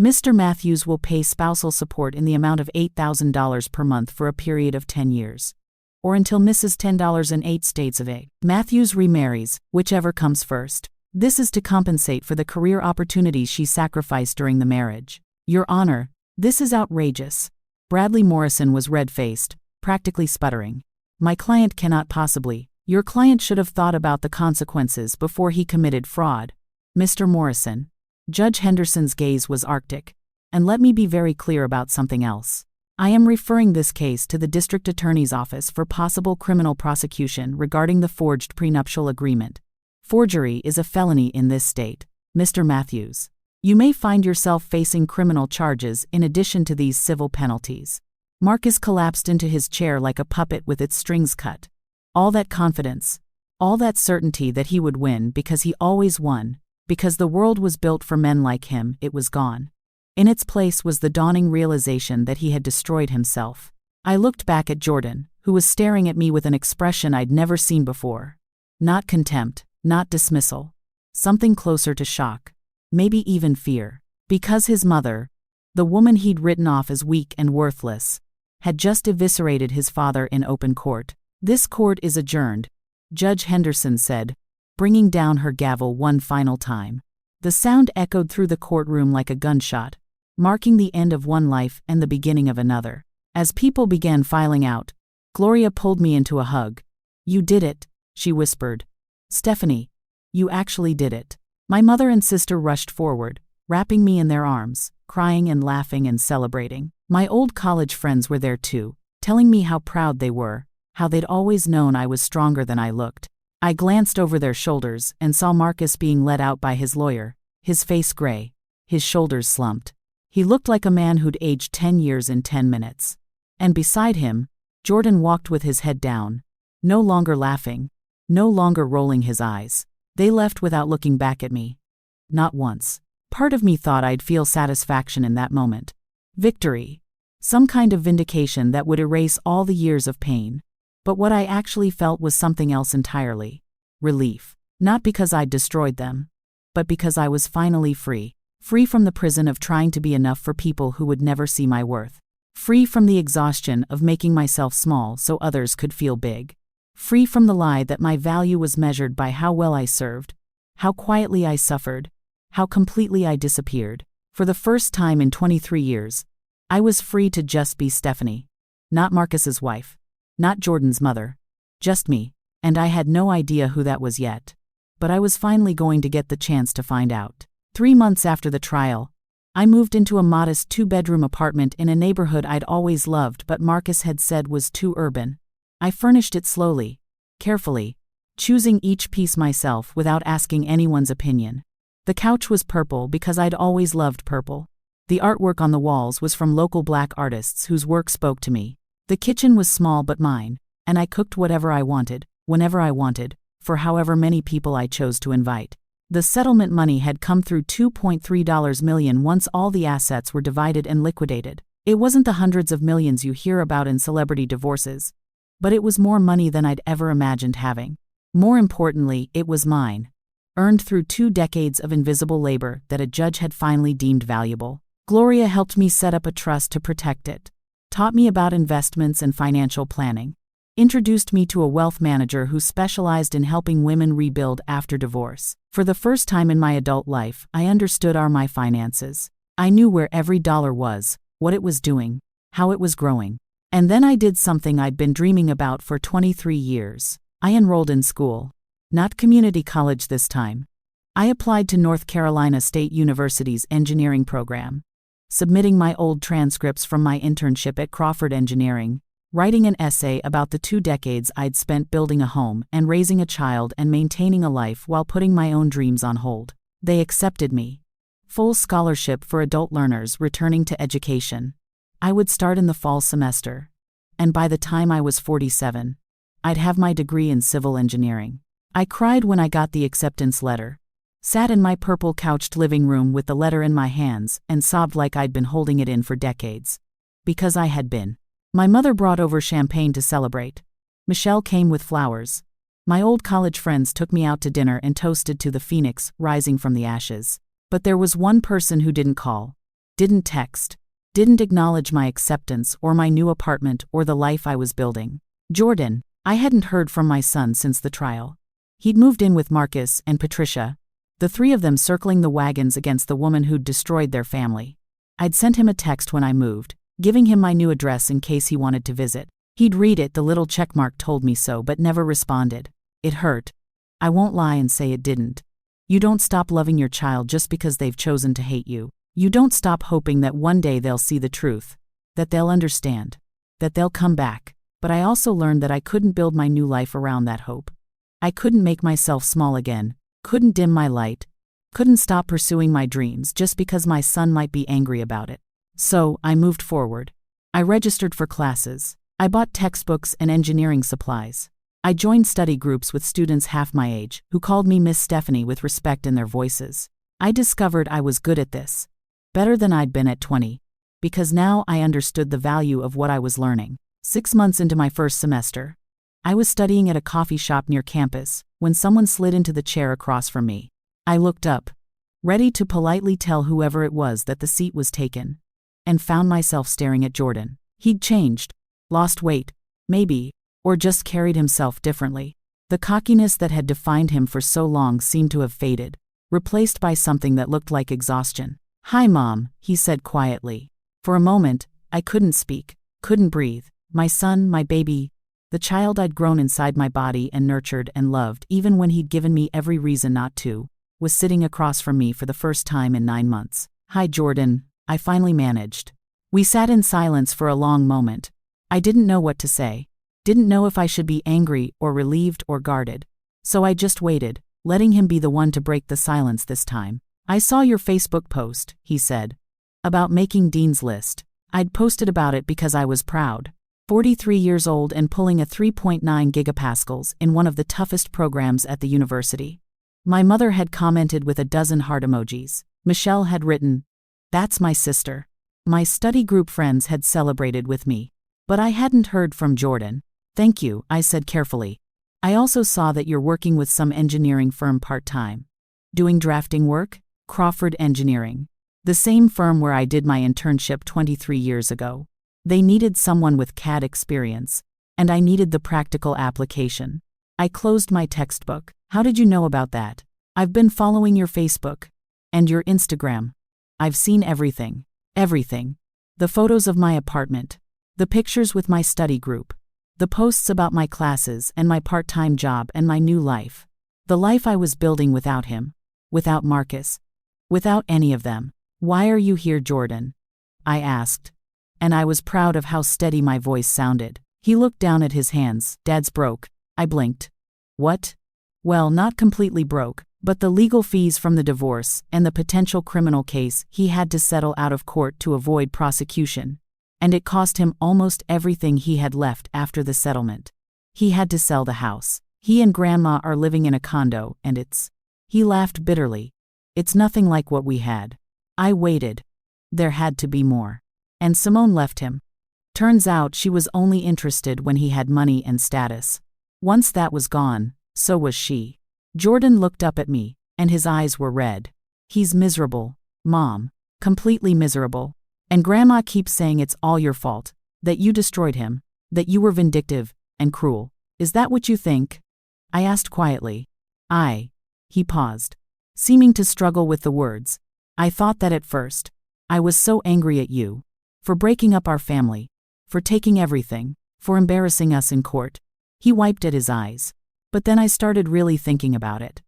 Mr. Matthews will pay spousal support in the amount of $8,000 per month for a period of 10 years. Or until Mrs. $10.08 states of A. Matthews remarries, whichever comes first. This is to compensate for the career opportunities she sacrificed during the marriage. Your Honor, this is outrageous. Bradley Morrison was red-faced, practically sputtering. My client cannot possibly. Your client should have thought about the consequences before he committed fraud. Mr. Morrison. Judge Henderson's gaze was arctic. And let me be very clear about something else. I am referring this case to the District Attorney's Office for possible criminal prosecution regarding the forged prenuptial agreement. Forgery is a felony in this state, Mr. Matthews. You may find yourself facing criminal charges in addition to these civil penalties. Marcus collapsed into his chair like a puppet with its strings cut. All that confidence, all that certainty that he would win because he always won, because the world was built for men like him, it was gone. In its place was the dawning realization that he had destroyed himself. I looked back at Jordan, who was staring at me with an expression I'd never seen before. Not contempt, not dismissal. Something closer to shock. Maybe even fear. Because his mother, the woman he'd written off as weak and worthless, had just eviscerated his father in open court. This court is adjourned, Judge Henderson said, bringing down her gavel one final time. The sound echoed through the courtroom like a gunshot, marking the end of one life and the beginning of another. As people began filing out, Gloria pulled me into a hug. "You did it," she whispered. "Stephanie, you actually did it." My mother and sister rushed forward, wrapping me in their arms, crying and laughing and celebrating. My old college friends were there too, telling me how proud they were, how they'd always known I was stronger than I looked. I glanced over their shoulders and saw Marcus being led out by his lawyer, his face gray, his shoulders slumped. He looked like a man who'd aged 10 years in 10 minutes. And beside him, Jordan walked with his head down, no longer laughing, no longer rolling his eyes. They left without looking back at me. Not once. Part of me thought I'd feel satisfaction in that moment. Victory. Some kind of vindication that would erase all the years of pain. But what I actually felt was something else entirely. Relief. Not because I'd destroyed them, but because I was finally free. Free from the prison of trying to be enough for people who would never see my worth. Free from the exhaustion of making myself small so others could feel big. Free from the lie that my value was measured by how well I served, how quietly I suffered, how completely I disappeared. For the first time in 23 years, I was free to just be Stephanie. Not Marcus's wife. Not Jordan's mother. Just me. And I had no idea who that was yet. But I was finally going to get the chance to find out. 3 months after the trial, I moved into a modest 2-bedroom apartment in a neighborhood I'd always loved but Marcus had said was too urban. I furnished it slowly, carefully, choosing each piece myself without asking anyone's opinion. The couch was purple because I'd always loved purple. The artwork on the walls was from local Black artists whose work spoke to me. The kitchen was small but mine, and I cooked whatever I wanted, whenever I wanted, for however many people I chose to invite. The settlement money had come through $2.3 million once all the assets were divided and liquidated. It wasn't the hundreds of millions you hear about in celebrity divorces, but it was more money than I'd ever imagined having. More importantly, it was mine, earned through 2 decades of invisible labor that a judge had finally deemed valuable. Gloria helped me set up a trust to protect it, taught me about investments and financial planning, introduced me to a wealth manager who specialized in helping women rebuild after divorce. For the first time in my adult life, I understood my finances. I knew where every dollar was, what it was doing, how it was growing. And then I did something I'd been dreaming about for 23 years. I enrolled in school. Not community college this time. I applied to North Carolina State University's engineering program, submitting my old transcripts from my internship at Crawford Engineering, writing an essay about the 2 decades I'd spent building a home and raising a child and maintaining a life while putting my own dreams on hold. They accepted me. Full scholarship for adult learners returning to education. I would start in the fall semester, and by the time I was 47, I'd have my degree in civil engineering. I cried when I got the acceptance letter, sat in my purple-couched living room with the letter in my hands and sobbed like I'd been holding it in for decades. Because I had been. My mother brought over champagne to celebrate. Michelle came with flowers. My old college friends took me out to dinner and toasted to the phoenix rising from the ashes. But there was one person who didn't call, didn't text, didn't acknowledge my acceptance or my new apartment or the life I was building. Jordan. I hadn't heard from my son since the trial. He'd moved in with Marcus and Patricia, the 3 of them circling the wagons against the woman who'd destroyed their family. I'd sent him a text when I moved, giving him my new address in case he wanted to visit. He'd read it, the little checkmark told me so, but never responded. It hurt. I won't lie and say it didn't. You don't stop loving your child just because they've chosen to hate you. You don't stop hoping that one day they'll see the truth, that they'll understand, that they'll come back. But I also learned that I couldn't build my new life around that hope. I couldn't make myself small again, couldn't dim my light, couldn't stop pursuing my dreams just because my son might be angry about it. So, I moved forward. I registered for classes. I bought textbooks and engineering supplies. I joined study groups with students half my age, who called me Miss Stephanie with respect in their voices. I discovered I was good at this. Better than I'd been at 20. Because now I understood the value of what I was learning. 6 months into my first semester, I was studying at a coffee shop near campus when someone slid into the chair across from me. I looked up, ready to politely tell whoever it was that the seat was taken, and found myself staring at Jordan. He'd changed, lost weight, maybe, or just carried himself differently. The cockiness that had defined him for so long seemed to have faded, replaced by something that looked like exhaustion. "Hi, Mom," he said quietly. For a moment, I couldn't speak, couldn't breathe. My son, my baby, the child I'd grown inside my body and nurtured and loved even when he'd given me every reason not to, was sitting across from me for the first time in 9 months. "Hi, Jordan," I finally managed. We sat in silence for a long moment. I didn't know what to say, didn't know if I should be angry or relieved or guarded. So I just waited, letting him be the one to break the silence this time. "I saw your Facebook post," he said, "about making Dean's List. I'd posted about it because I was proud. 43 years old and pulling a 3.9 gigapascals in one of the toughest programs at the university." My mother had commented with a dozen heart emojis. Michelle had written, "That's my sister." My study group friends had celebrated with me. But I hadn't heard from Jordan. "Thank you," I said carefully. "I also saw that you're working with some engineering firm part-time. Doing drafting work?" Crawford Engineering. The same firm where I did my internship 23 years ago. They needed someone with CAD experience, and I needed the practical application. I closed my textbook. "How did you know about that?" "I've been following your Facebook. And your Instagram. I've seen everything. Everything. The photos of my apartment. The pictures with my study group. The posts about my classes and my part-time job and my new life. The life I was building without him. Without Marcus. Without any of them. "Why are you here, Jordan?" I asked. And I was proud of how steady my voice sounded. He looked down at his hands. "Dad's broke." I blinked. "What?" "Well, not completely broke, but the legal fees from the divorce and the potential criminal case he had to settle out of court to avoid prosecution. And it cost him almost everything he had left after the settlement. He had to sell the house. He and Grandma are living in a condo, and it's—" He laughed bitterly. "It's nothing like what we had." I waited. There had to be more. And Simone left him. Turns out she was only interested when he had money and status. Once that was gone, so was she. Jordan looked up at me, and his eyes were red. "He's miserable, Mom. Completely miserable. And Grandma keeps saying it's all your fault, that you destroyed him, that you were vindictive and cruel. Is that what you think?" I asked quietly. He paused, seeming to struggle with the words. "I thought that at first. I was so angry at you. For breaking up our family. For taking everything. For embarrassing us in court." He wiped at his eyes. "But then I started really thinking about it.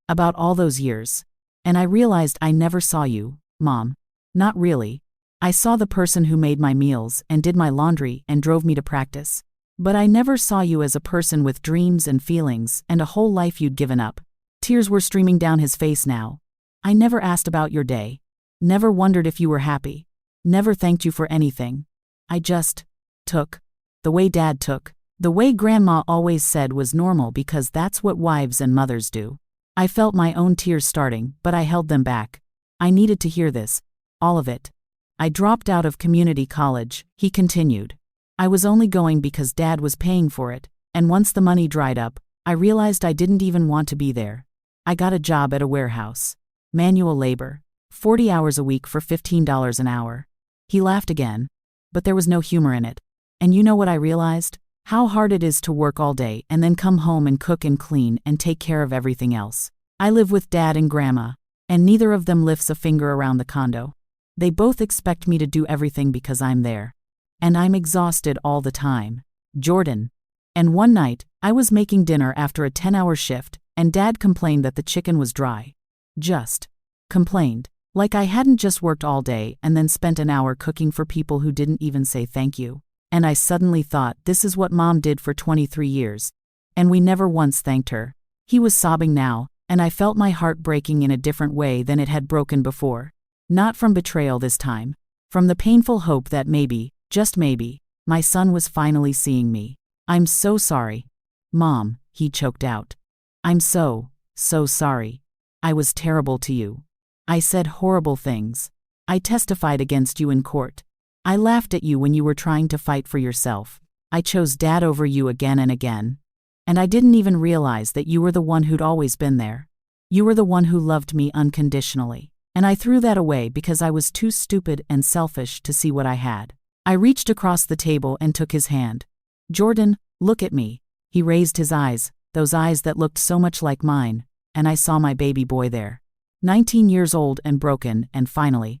About all those years. And I realized I never saw you, Mom. Not really. I saw the person who made my meals and did my laundry and drove me to practice. But I never saw you as a person with dreams and feelings and a whole life you'd given up." Tears were streaming down his face now. "I never asked about your day. Never wondered if you were happy. Never thanked you for anything. I just took. The way Dad took. The way Grandma always said was normal because that's what wives and mothers do." I felt my own tears starting, but I held them back. I needed to hear this. All of it. "I dropped out of community college," he continued. "I was only going because Dad was paying for it, and once the money dried up, I realized I didn't even want to be there. I got a job at a warehouse. Manual labor. 40 hours a week for $15 an hour." He laughed again. But there was no humor in it. "And you know what I realized? How hard it is to work all day and then come home and cook and clean and take care of everything else. I live with Dad and Grandma, and neither of them lifts a finger around the condo. They both expect me to do everything because I'm there. And I'm exhausted all the time. Jordan." And one night, I was making dinner after a 10-hour shift, and Dad complained that the chicken was dry. Just complained. Like I hadn't just worked all day and then spent an hour cooking for people who didn't even say thank you. And I suddenly thought, this is what Mom did for 23 years. And we never once thanked her. He was sobbing now, and I felt my heart breaking in a different way than it had broken before. Not from betrayal this time. From the painful hope that maybe, just maybe, my son was finally seeing me. "I'm so sorry. Mom," he choked out. "I'm so sorry. I was terrible to you. I said horrible things. I testified against you in court. I laughed at you when you were trying to fight for yourself. I chose Dad over you again and again. And I didn't even realize that you were the one who'd always been there. You were the one who loved me unconditionally. And I threw that away because I was too stupid and selfish to see what I had." I reached across the table and took his hand. "Jordan, look at me." He raised his eyes, those eyes that looked so much like mine, and I saw my baby boy there. 19 years old and broken, and finally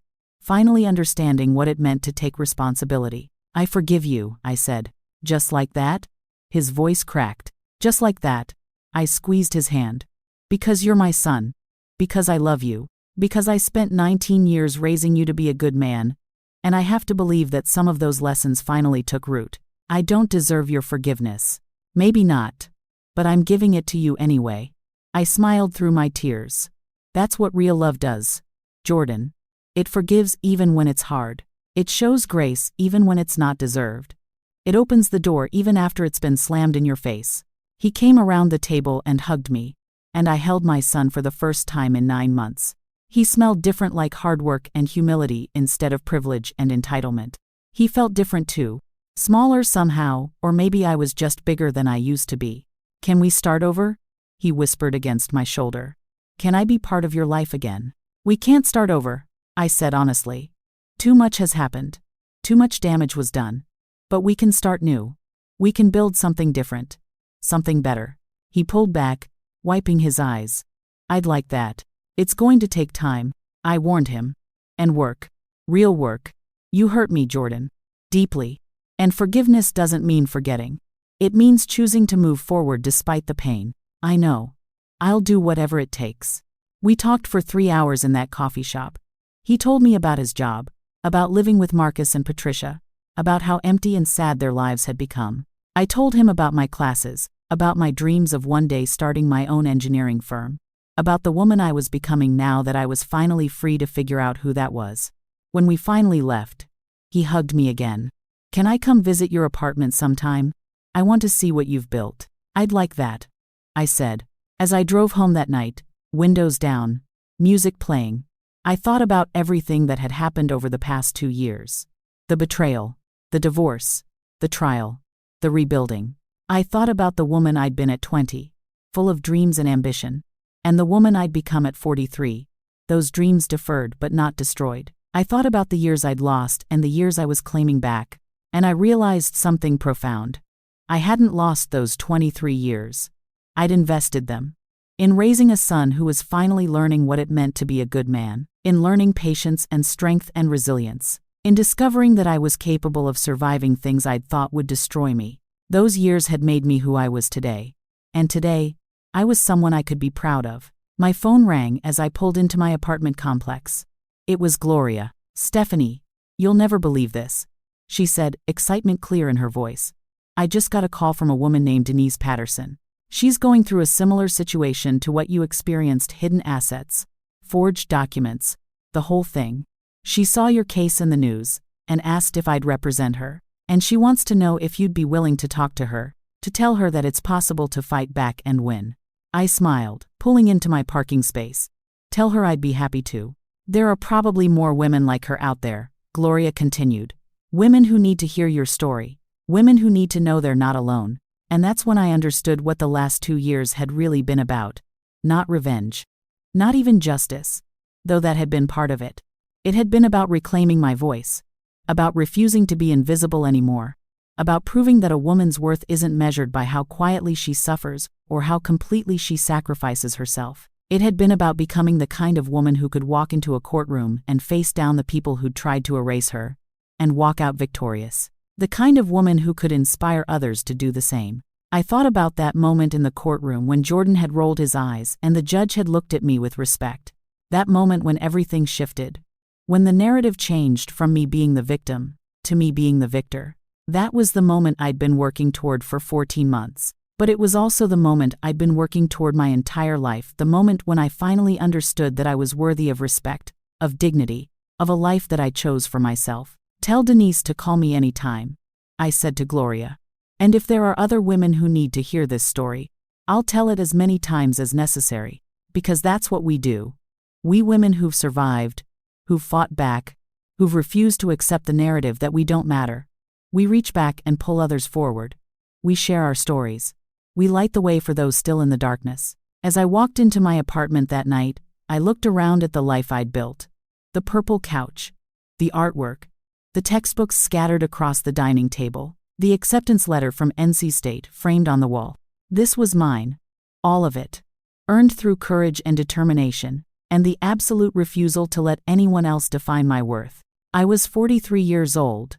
understanding what it meant to take responsibility. "I forgive you," I said. "Just like that?" His voice cracked. "Just like that." I squeezed his hand. "Because you're my son. Because I love you. Because I spent 19 years raising you to be a good man. And I have to believe that some of those lessons finally took root. I don't deserve your forgiveness. Maybe not. But I'm giving it to you anyway." I smiled through my tears. "That's what real love does, Jordan. It forgives even when it's hard. It shows grace even when it's not deserved. It opens the door even after it's been slammed in your face." He came around the table and hugged me, and I held my son for the first time in 9 months. He smelled different, like hard work and humility instead of privilege and entitlement. He felt different too. Smaller somehow, or maybe I was just bigger than I used to be. "Can we start over?" He whispered against my shoulder. "Can I be part of your life again?" "We can't start over," I said honestly. "Too much has happened. Too much damage was done. But we can start new. We can build something different. Something better." He pulled back, wiping his eyes. "I'd like that. It's going to take time," I warned him. "And work. Real work. You hurt me, Jordan. Deeply. And forgiveness doesn't mean forgetting. It means choosing to move forward despite the pain. I know. I'll do whatever it takes. We talked for 3 hours in that coffee shop. He told me about his job, about living with Marcus and Patricia, about how empty and sad their lives had become. I told him about my classes, about my dreams of one day starting my own engineering firm, about the woman I was becoming now that I was finally free to figure out who that was. When we finally left, he hugged me again. "Can I come visit your apartment sometime? I want to see what you've built." "I'd like that," I said. As I drove home that night, windows down, music playing, I thought about everything that had happened over the past 2 years. The betrayal, the divorce, the trial, the rebuilding. I thought about the woman I'd been at 20, full of dreams and ambition, and the woman I'd become at 43, those dreams deferred but not destroyed. I thought about the years I'd lost and the years I was claiming back, and I realized something profound. I hadn't lost those 23 years. I'd invested them in raising a son who was finally learning what it meant to be a good man, in learning patience and strength and resilience, in discovering that I was capable of surviving things I'd thought would destroy me. Those years had made me who I was today. And today, I was someone I could be proud of. My phone rang as I pulled into my apartment complex. It was Gloria. "Stephanie, you'll never believe this," she said, excitement clear in her voice. "I just got a call from a woman named Denise Patterson. She's going through a similar situation to what you experienced: hidden assets, forged documents, the whole thing. She saw your case in the news and asked if I'd represent her, and she wants to know if you'd be willing to talk to her, to tell her that it's possible to fight back and win." I smiled, pulling into my parking space. "Tell her I'd be happy to. There are probably more women like her out there," Gloria continued. "Women who need to hear your story, women who need to know they're not alone." And that's when I understood what the last 2 years had really been about. Not revenge. Not even justice, though that had been part of it. It had been about reclaiming my voice, about refusing to be invisible anymore, about proving that a woman's worth isn't measured by how quietly she suffers or how completely she sacrifices herself. It had been about becoming the kind of woman who could walk into a courtroom and face down the people who'd tried to erase her, and walk out victorious. The kind of woman who could inspire others to do the same. I thought about that moment in the courtroom when Jordan had rolled his eyes and the judge had looked at me with respect. That moment when everything shifted. When the narrative changed from me being the victim to me being the victor. That was the moment I'd been working toward for 14 months. But it was also the moment I'd been working toward my entire life, the moment when I finally understood that I was worthy of respect, of dignity, of a life that I chose for myself. "Tell Denise to call me any time," I said to Gloria. "And if there are other women who need to hear this story, I'll tell it as many times as necessary, because that's what we do. We women who've survived, who've fought back, who've refused to accept the narrative that we don't matter. We reach back and pull others forward. We share our stories. We light the way for those still in the darkness." As I walked into my apartment that night, I looked around at the life I'd built. The purple couch, the artwork, the textbooks scattered across the dining table, the acceptance letter from NC State framed on the wall. This was mine. All of it. Earned through courage and determination, and the absolute refusal to let anyone else define my worth. I was 43 years old,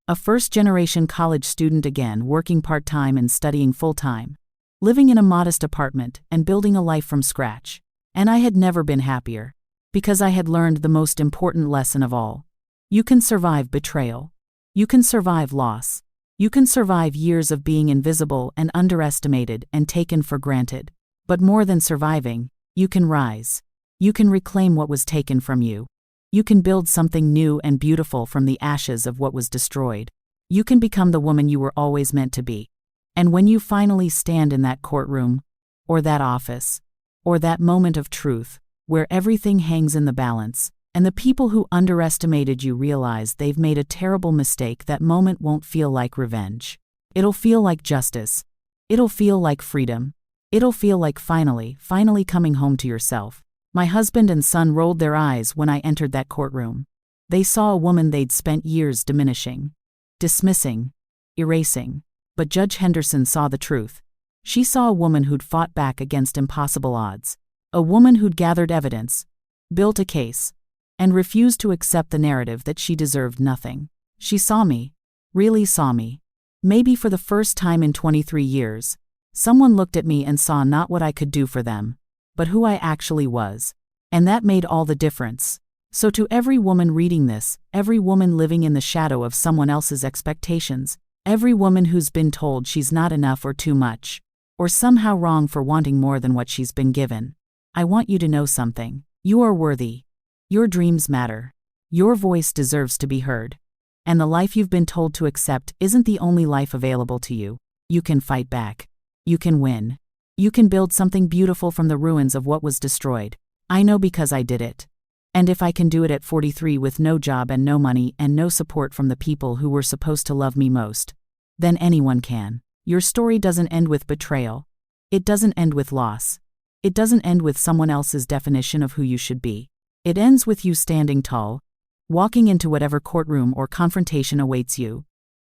a first-generation college student again, working part-time and studying full-time, living in a modest apartment and building a life from scratch. And I had never been happier, because I had learned the most important lesson of all. You can survive betrayal. You can survive loss. You can survive years of being invisible and underestimated and taken for granted. But more than surviving, you can rise. You can reclaim what was taken from you. You can build something new and beautiful from the ashes of what was destroyed. You can become the woman you were always meant to be. And when you finally stand in that courtroom, or that office, or that moment of truth, where everything hangs in the balance, and the people who underestimated you realize they've made a terrible mistake, that moment won't feel like revenge. It'll feel like justice. It'll feel like freedom. It'll feel like finally coming home to yourself. My husband and son rolled their eyes when I entered that courtroom. They saw a woman they'd spent years diminishing, dismissing, erasing. But Judge Henderson saw the truth. She saw a woman who'd fought back against impossible odds. A woman who'd gathered evidence, built a case, and refused to accept the narrative that she deserved nothing. She saw me, really saw me. Maybe for the first time in 23 years, someone looked at me and saw not what I could do for them, but who I actually was. And that made all the difference. So to every woman reading this, every woman living in the shadow of someone else's expectations, every woman who's been told she's not enough or too much, or somehow wrong for wanting more than what she's been given, I want you to know something. You are worthy. Your dreams matter. Your voice deserves to be heard. And the life you've been told to accept isn't the only life available to you. You can fight back. You can win. You can build something beautiful from the ruins of what was destroyed. I know because I did it. And if I can do it at 43 with no job and no money and no support from the people who were supposed to love me most, then anyone can. Your story doesn't end with betrayal. It doesn't end with loss. It doesn't end with someone else's definition of who you should be. It ends with you standing tall, walking into whatever courtroom or confrontation awaits you,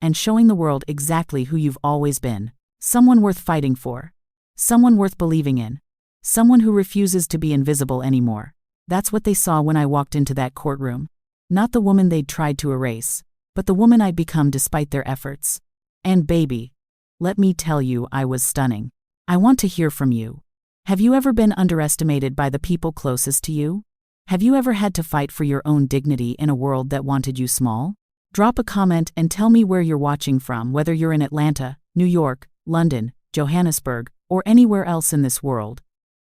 and showing the world exactly who you've always been. Someone worth fighting for. Someone worth believing in. Someone who refuses to be invisible anymore. That's what they saw when I walked into that courtroom. Not the woman they'd tried to erase, but the woman I'd become despite their efforts. And baby, let me tell you, I was stunning. I want to hear from you. Have you ever been underestimated by the people closest to you? Have you ever had to fight for your own dignity in a world that wanted you small? Drop a comment and tell me where you're watching from, whether you're in Atlanta, New York, London, Johannesburg, or anywhere else in this world.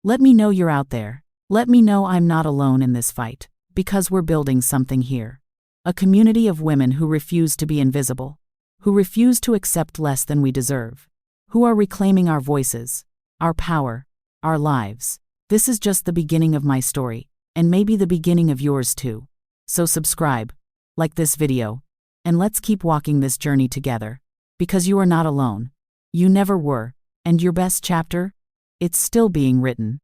Let me know you're out there. Let me know I'm not alone in this fight, because we're building something here. A community of women who refuse to be invisible, who refuse to accept less than we deserve, who are reclaiming our voices, our power, our lives. This is just the beginning of my story, and maybe the beginning of yours too. So subscribe, like this video, and let's keep walking this journey together, because you are not alone. You never were, and your best chapter? It's still being written.